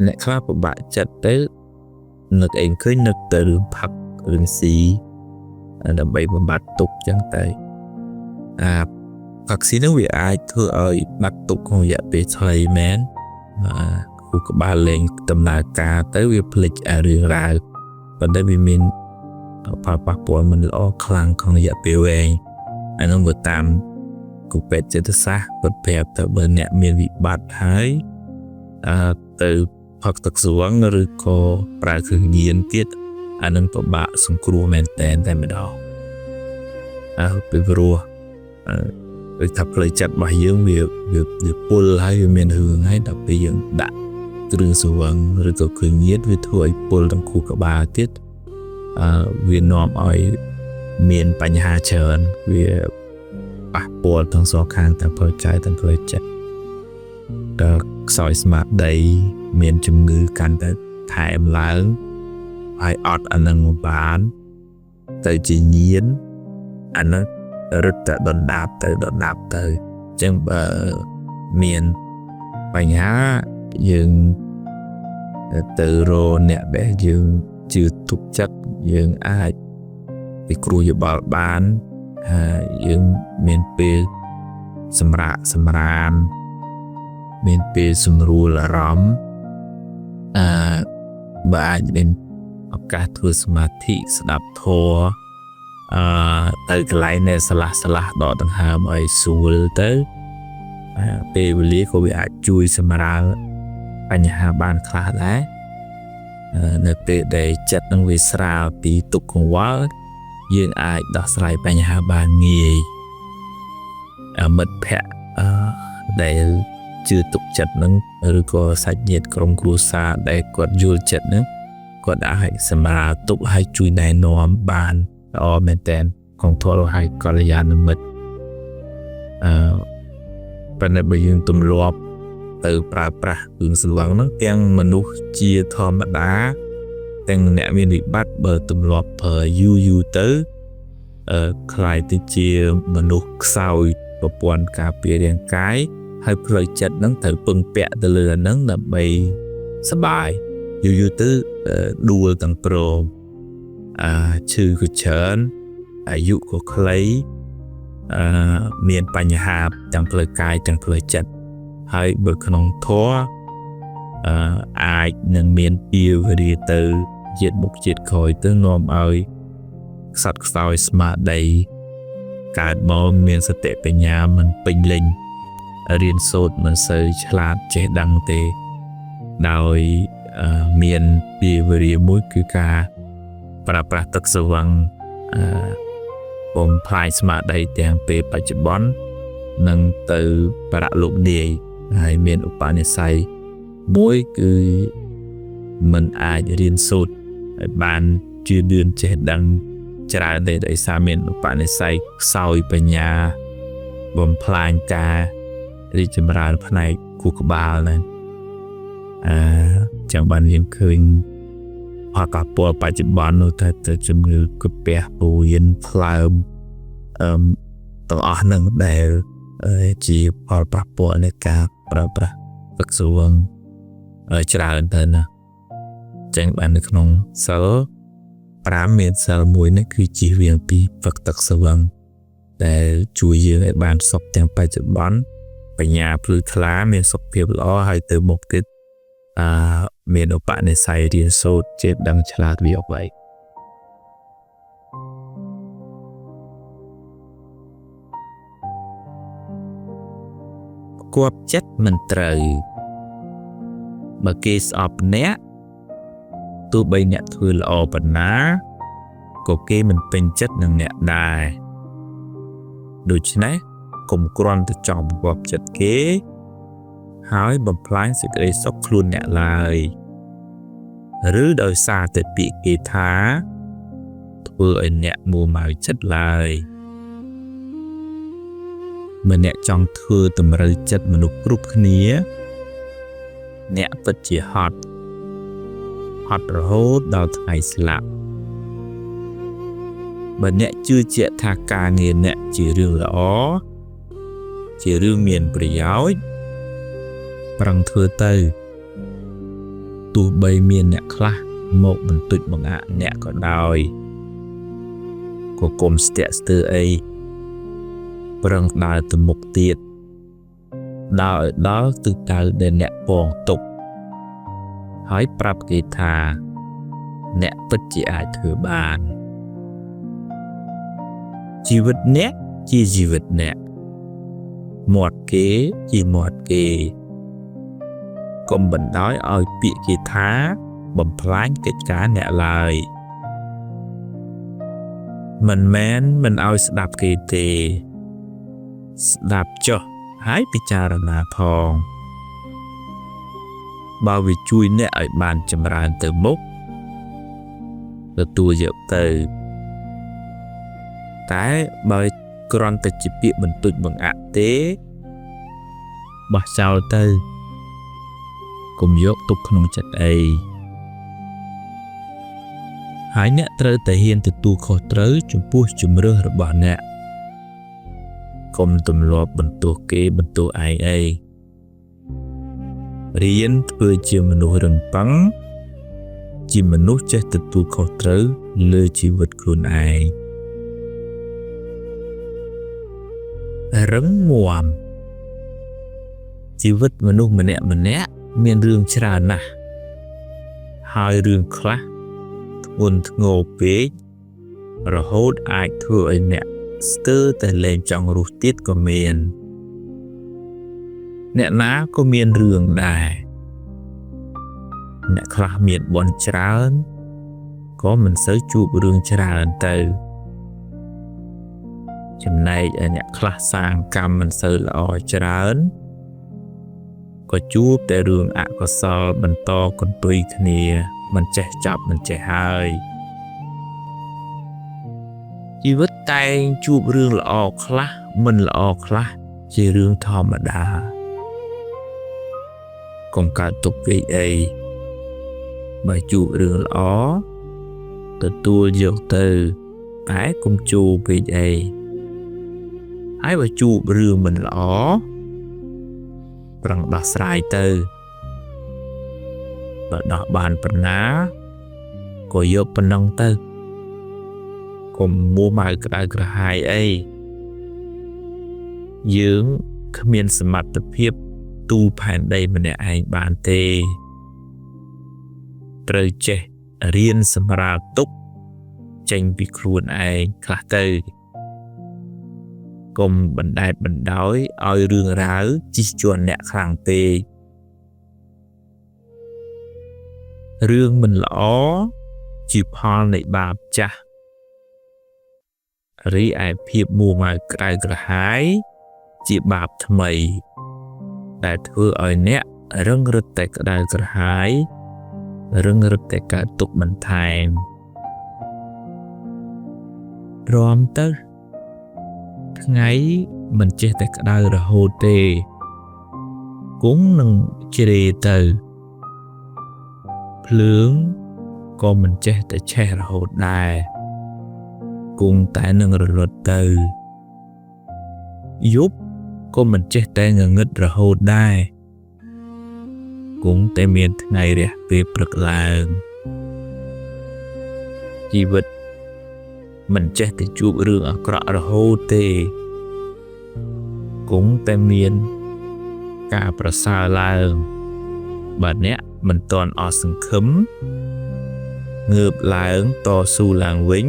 អ្នកខ្លះពិបាកចិត្តទៅនឹកឯងឃើញនឹកទៅរឿងផឹករឿងស៊ីដើម្បីបំបត្តិទុក្ខចឹងទៅផឹកស៊ីនោះវាអាចធ្វើឲ្យបាត់ទុក្ខក្នុងរយៈពេលខ្លីមែនខួរក្បាលលែងដំណើរការទៅវាភ្លេចរឿងរ៉ាវប៉ុន្តែវាមានផលប៉ះពាល់មិនល្អខ្លាំងក្នុងរយៈពេលវែងអានោះវាតាមគូពេទ្យចិត្តសាស្ត្រពិតប្រាប់ទៅបើអ្នកមានវិបត្តិហើយទៅផឹកទឹកស្វឹងឬក៏ប្រើគ្រឿងញៀនទៀតអានឹងពិបាកសង្គ្រោះមែនតែម្ដងពីព្រោះដូចថាផ្លូវចិត្តរបស់យើងវាពុលហើយវាមានរឿងហើយដល់ពេលយើងដាក់គ្រឿងស្វឹងឬក៏គ្រឿងញៀនវាធ្វើឲ្យពុលទាំងខួរក្បាលទៀតវានាំឲ្យមានបញ្ហាច្រើនវាប៉ះពាល់ទាំងសងខាងទាំងផ្លូវកាយទាំងផ្លូវចិត្តដល់ខ្សោយស្មារតីមានជំងឺកាន់តែថែមឡើងហើយអត់អានឹងមកបានទៅជាញៀនអានោះរឹតតែដុនដាបទៅអញ្ចឹងបើមានបញ្ហាយើងទៅរកអ្នកដែលយើងជឿទុកចិត្តយើងអាចពិគ្រោះយោបល់បានហើយយើងមានពេលសម្រានមានពេលសម្រួលអារម្មណ៍បើអាចមានឱកាសធ្វើសមាធិស្ដាប់ធម៌ទៅកន្លែងដែលស្លាស់ដកដង្ហើមឲ្យស្រួលទៅពេលវេលាក៏វាអាចជួយសម្រាលបញ្ហាបានខ្លះដែរនៅពេលដែលចិត្តនឹងវាស្រាលពីទុក្ខកង្វល់យើងអាចដោះស្រាយបញ្ហាបានងាយមិត្តភ័ក្តិដែលជឿទុកចិត្តនឹងឬក៏សាច់ញាតិក្រុមគ្រួសារដែលគាត់យល់ចិត្តនឹងគាត់អាចសម្រាលទុក្ខហើយជួយណែនាំបានល្អមែនតើក្នុងធម៌ហើយកល្យាណមិត្តប៉ុន្តែបើយើងទម្លាប់ទៅប្រើប្រាស់គ្រឿងស្វឹងហ្នឹងទាំងមនុស្សជាធម្មតាទាំងអ្នកមានវិបត្តិបើទម្លាប់ប្រើយូរទៅខ្លាយទៅជាមនុស្សខ្សោយប្រព័ន្ធការពាររាងកាយហើយផ្លូវចិត្តហ្នឹងត្រូវពឹងពាក់ទៅលើហ្នឹងដើម្បីសบายយូរទៅដួលទាំងព្រមឈឺក៏ច្រើនអាយុក៏ខ្លីមានបញ្ហាទាំងផ្លូវកាយទាំងផ្លូវចិត្តហើយបើក្នុងធម៌អាចនឹងមានពីវេរាទៅជាតិមុខជាតិក្រោយទៅនាំឲ្យខ្សត់ខ្សោយស្មារតីកើតមកមានសតិបញ្ញាមិនពេញលេញរៀនសូត្រមិនសូវឆ្លាតចេះដឹងទេដោយមានពីវេរាមួយគឺការប្រើប្រាស់ទឹកស្វឹងបំផ្លាញស្មារតីទាំងពេលបច្ចុប្បន្ននិងទៅបរលោកនាយហើយមានឧបនិស្ស័យមួយគឺมันអាចរៀនសូត្រឲ្យបានជឿនឿនចេះដឹងច្រើនទេដោយសារមានឧបនិស្ស័យខ្សោយបញ្ញាបំផ្លាញការរីកចម្រើនផ្នែកខួរក្បាលហ្នឹងចឹងបានយើងឃើញផលប៉ះពាល់បច្ចុប្បន្ននោះទៅជំងឺកាពះពោះវៀនថ្លើមទាំងអស់ហ្នឹងដែលជាផលប៉ះពាល់នៃការប្រើប្រាស់ទឹកស្វឹងច្រើនទៅណាចឹងបាននៅក្នុងសិល5មានសិល1នេះគឺជៀសវាងពីផឹកទឹកស្វឹងដែលជួយយើងឲ្យបានសុខទាំងបច្ចុប្បន្នបញ្ញាភ្លឺថ្លាមានសុខភាពល្អហើយទៅមុខទៀតមានឧបនិស្ស័យរៀនសូត្រចេះដឹងឆ្លាតវាអ្វីគប់ចិត្តមិនត្រូវបើគេស្អប់អ្នកទោះបីអ្នកធ្វើល្អប៉ុណ្ណាក៏គេមិនពេញចិត្តនឹងអ្នកដែរដូច្នេះកុំគ្រាន់តែចង់បង្គាប់ចិត្តគេហើយបំផ្លាញសេចក្តីសុខខ្លួនអ្នកឡើយឬដោយសារតែពាក្យគេថាធ្វើឲ្យអ្នកមួម៉ៅចិត្តឡើយបើអ្នកចង់ធ្វើតម្រូវចិត្តមនុស្សគ្រប់គ្នាអ្នកពិតជាហត់រហូតដល់ថ្ងៃស្លាប់បើអ្នកជឿជាក់ថាការងារអ្នកជារឿងល្អជារឿងមានប្រយោជន៍ប្រឹងធ្វើទៅ ទោះបីមានអ្នកខ្លះមកបន្តិចបង្អាក់អ្នកក៏ដោយក៏កុំស្ទាក់ស្ទើរអីប្រឹងដើរទៅមុខទៀតដើរឲ្យដល់ទិសដៅដែលអ្នកពងទុកហើយប្រាប់គេថាអ្នកពិតជាអាចធ្វើបានជីវិតអ្នកជាជីវិតអ្នកមាត់គេជាមាត់គេកុំបណ្ដោយឲ្យពាក្យគេថាបំផ្លាញកិច្ចការអ្នកឡើយមិនមែនមិនឲ្យស្ដាប់គេទេស្ដាប់ចុះហើយពិចារណាផងបើវាជួយអ្នកឲ្យបានចម្រើនទៅមុខទទួលយកទៅតែបើគ្រាន់តែជាពាក្យបន្តិចបង្អាក់ទេបោះចោលទៅកុំយកទុកក្នុងចិត្តអីហើយអ្នកត្រូវតែហ៊ានទទួលខុសត្រូវចំពោះជំរឿសរបស់អ្នកកុំទម្លាប់បន្ទោសគេបន្ទោសឯងអីរៀនធ្វើជាមនុស្សរឹងប៉ឹងជាមនុស្សចេះទទួលខុសត្រូវលើជីវិតខ្លួនឯងរឹងមាំជីវិតមនុស្សម្នាក់មានរឿងច្រើនណាស់ហើយរឿងខ្លះធ្ងន់ធ្ងរពេករហូតអាចធ្វើឲ្យអ្នកស្ទើរតែលែងចង់រស់ទៀតក៏មានអ្នកណាក៏មានរឿងដែរអ្នកខ្លះមានបុណ្យច្រើនក៏មិនសូវជួបរឿងច្រើនទៅចំណែកឯអ្នកខ្លះសាងកម្មមិនសូវល្អច្រើនក៏ជួបតែរឿងអកុសលបន្តកន្ទុយគ្នាមិនចេះចប់មិនចេះហើយជីវិតតែងជួបរឿងល្អខ្លះមិនល្អខ្លះជារឿងធម្មតាកុំកើតទុកពេកអីបើជួបរឿងល្អទទួលយកទៅតែកុំជួបពេកអីហើយបើជួបរឿងមិនល្អប្រឹងដោះស្រាយទៅបើដោះបានប៉ុណ្ណាក៏យកប៉ុណ្ណឹងទៅកុំមួម៉ៅក្តៅក្រហាយអីយើងគ្មានសមត្ថភាពទូលផែនដីម្នាក់ឯងបានទេត្រូវចេះរៀនសម្រាលទុកចេញពីខ្លួនឯងខ្លះទៅកុំបណ្ដែតបណ្ដោយឲ្យរឿងរ៉ាវជិះជាន់អ្នកខ្លាំងពេករឿងមិនល្អជាផលនៃបាបចាស់រីឯភាពមួម៉ៅក្តៅក្រហាយជាបាបថ្មីដែលធ្វើឲ្យអ្នករឹងរឹតតែក្តៅក្រហាយរឹងរឹតតែកើតទុក្ខបន្ថែមរំទៅថ្ងៃមិនចេះតែក្តៅរហូតទេគង់នឹងជ្រេទៅភ្លើងក៏មិនចេះតែឆេះរហូតដែរគង់តែនឹងរលត់ទៅយប់ក៏មិនចេះតែងងឹតរហូតដែរគង់តែមានថ្ងៃរះពេលព្រឹកឡើងជីវិតមិនចេះតែជួបរឿងអាក្រក់រហូតទេគង់តែមានការប្រសើរឡើងបើអ្នកមិនទាន់អស់សង្ឃឹមងើបឡើងតស៊ូឡើងវិញ